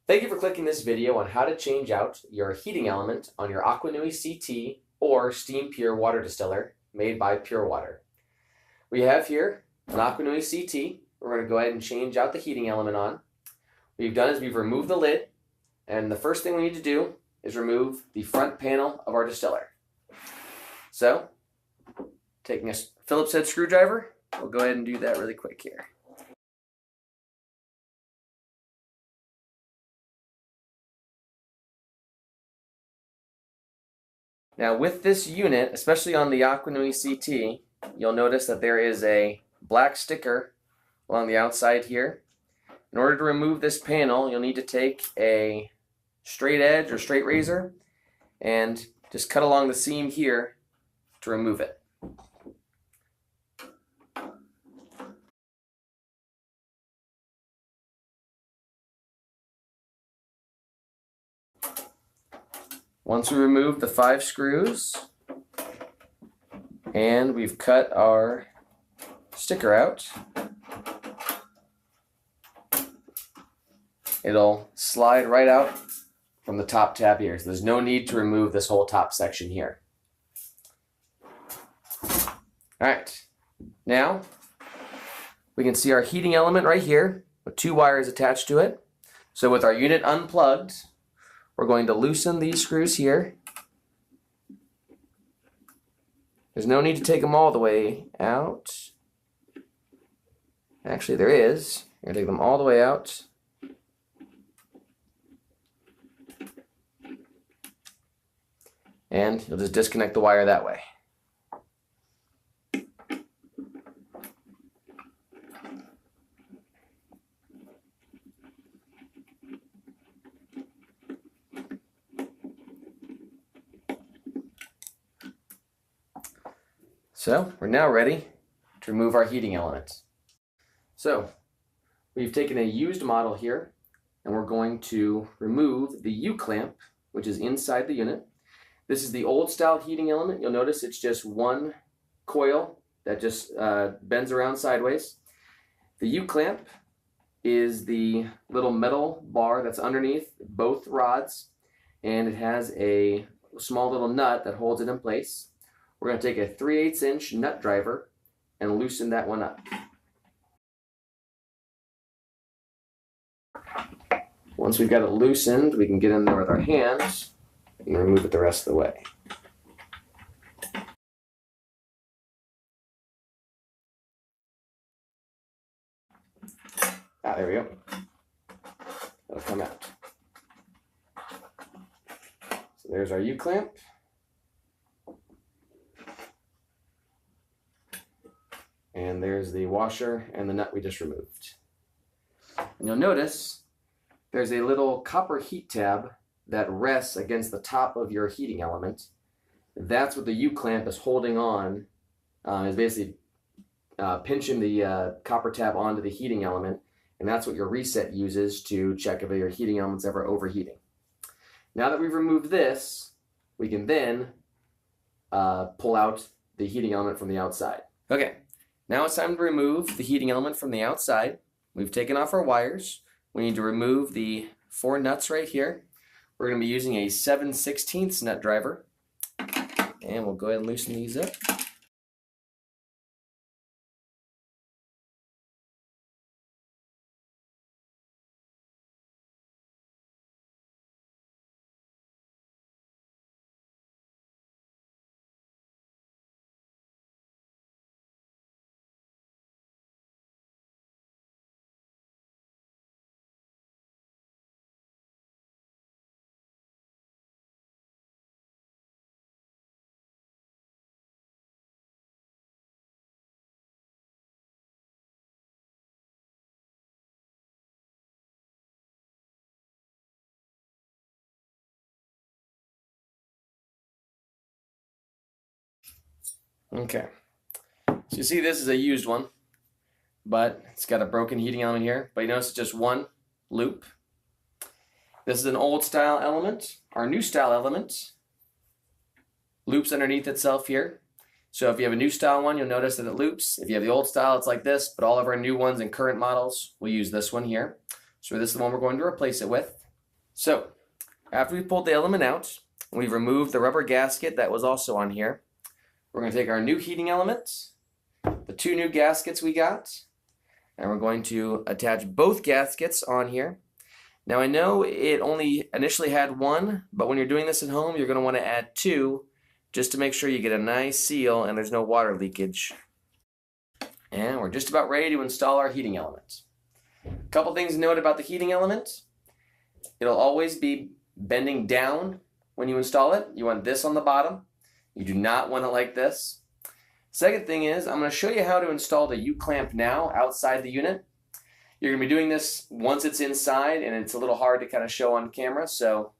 Thank you for clicking this video on how to change out your heating element on your AquaNui CT or SteamPure water distiller made by Pure Water. We have here an AquaNui CT. We're going to go ahead and change out the heating element on. What we've done is we've removed the lid, and the first thing we need to do is remove the front panel of our distiller. So, taking a Phillips head screwdriver, we'll go ahead and do that really quick here. Now with this unit, especially on the AquaNui CT, you'll notice that there is a black sticker along the outside here. In order to remove this panel, you'll need to take a straight edge or straight razor and just cut along the seam here to remove it. Once we remove the 5 screws and we've cut our sticker out, it'll slide right out from the top tab here. So there's no need to remove this whole top section here. Alright, now we can see our heating element right here with 2 wires attached to it. So with our unit unplugged, we're going to loosen these screws here. There's no need to take them all the way out. Actually, there is. You're going to take them all the way out. And you'll just disconnect the wire that way. So we're now ready to remove our heating elements. So we've taken a used model here and we're going to remove the U-clamp, which is inside the unit. This is the old style heating element. You'll notice it's just one coil that just bends around sideways. The U-clamp is the little metal bar that's underneath both rods, and it has a small little nut that holds it in place. We're going to take a 3/8 inch nut driver and loosen that one up. Once we've got it loosened, we can get in there with our hands and remove it the rest of the way. There we go. That'll come out. So there's our U-clamp. And there's the washer and the nut we just removed. And you'll notice there's a little copper heat tab that rests against the top of your heating element. That's what the U-clamp is holding on. Is basically pinching the copper tab onto the heating element, and that's what your reset uses to check if your heating element's ever overheating. Now that we've removed this, we can then pull out the heating element from the outside. Okay. Now it's time to remove the heating element from the outside. We've taken off our wires. We need to remove the 4 nuts right here. We're going to be using a 7/16 nut driver. And we'll go ahead and loosen these up. Okay, so you see this is a used one, but it's got a broken heating element here, but you notice it's just one loop. This is an old style element. Our new style element loops underneath itself here. So if you have a new style one, you'll notice that it loops. If you have the old style, it's like this, but all of our new ones and current models will use this one here. So this is the one we're going to replace it with. So after we've pulled the element out, we've removed the rubber gasket that was also on here. We're going to take our new heating element, the two new gaskets we got, and we're going to attach both gaskets on here. Now I know it only initially had one, but when you're doing this at home, you're going to want to add two just to make sure you get a nice seal and there's no water leakage. And we're just about ready to install our heating element. A couple things to note about the heating element. It'll always be bending down when you install it. You want this on the bottom. You do not want it like this. Second thing is, I'm going to show you how to install the U-clamp now outside the unit. You're going to be doing this once it's inside, and it's a little hard to kind of show on camera. So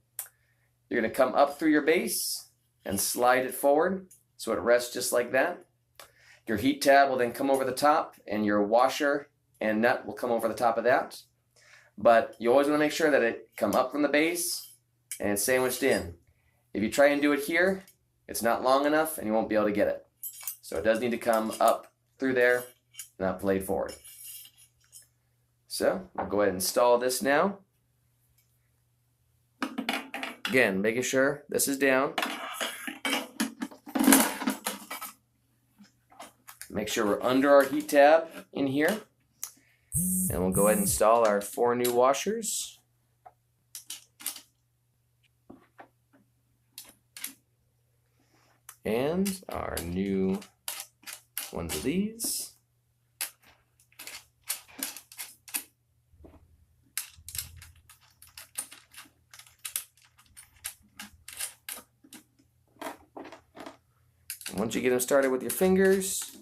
you're going to come up through your base and slide it forward so it rests just like that. Your heat tab will then come over the top, and your washer and nut will come over the top of that. But you always want to make sure that it come up from the base and it's sandwiched in. If you try and do it here, it's not long enough and you won't be able to get it. So it does need to come up through there, not blade forward. So I'll go ahead and install this now. Again, making sure this is down. Make sure we're under our heat tab in here. And we'll go ahead and install our 4 new washers. And our new ones of these. And once you get them started with your fingers,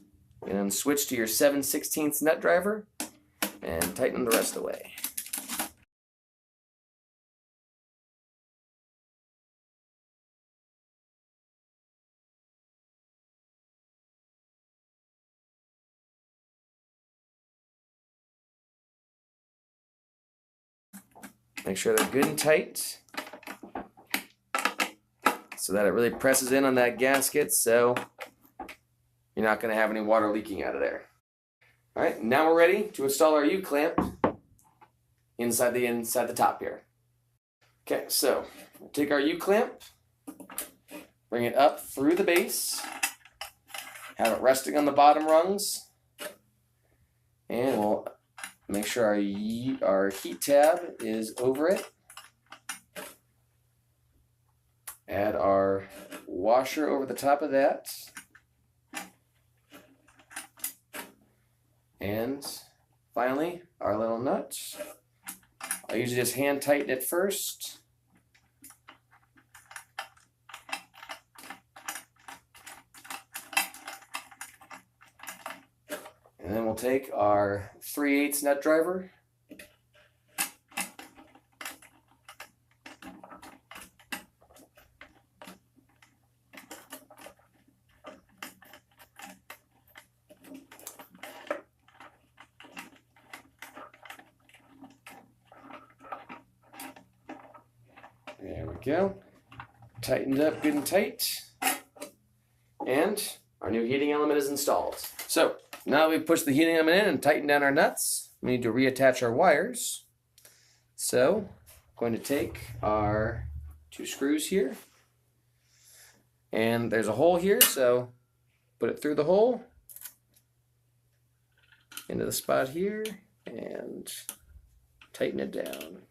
you can switch to your 7/16 nut driver and tighten the rest away. Make sure they're good and tight so that it really presses in on that gasket so you're not going to have any water leaking out of there. All right, now we're ready to install our U-clamp inside the top here. Okay, so we'll take our U-clamp, bring it up through the base, have it resting on the bottom rungs, and we'll make sure our heat tab is over it. Add our washer over the top of that. And finally, our little nut. I usually just hand tighten it first. And then we'll take our 3/8 nut driver. There we go. Tightened up good and tight. And our new heating element is installed. So now we've pushed the heating element in and tightened down our nuts. We need to reattach our wires. So I'm going to take our 2 screws here. And there's a hole here, so put it through the hole into the spot here and tighten it down.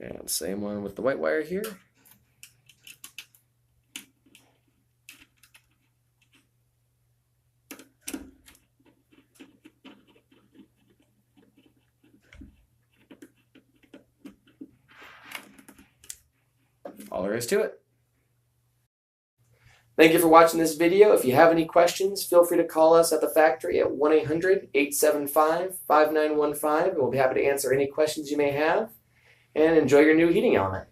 And same one with the white wire here. All there is to it. Thank you for watching this video. If you have any questions, feel free to call us at the factory at 1-800-875-5915. We'll be happy to answer any questions you may have. And enjoy your new heating element.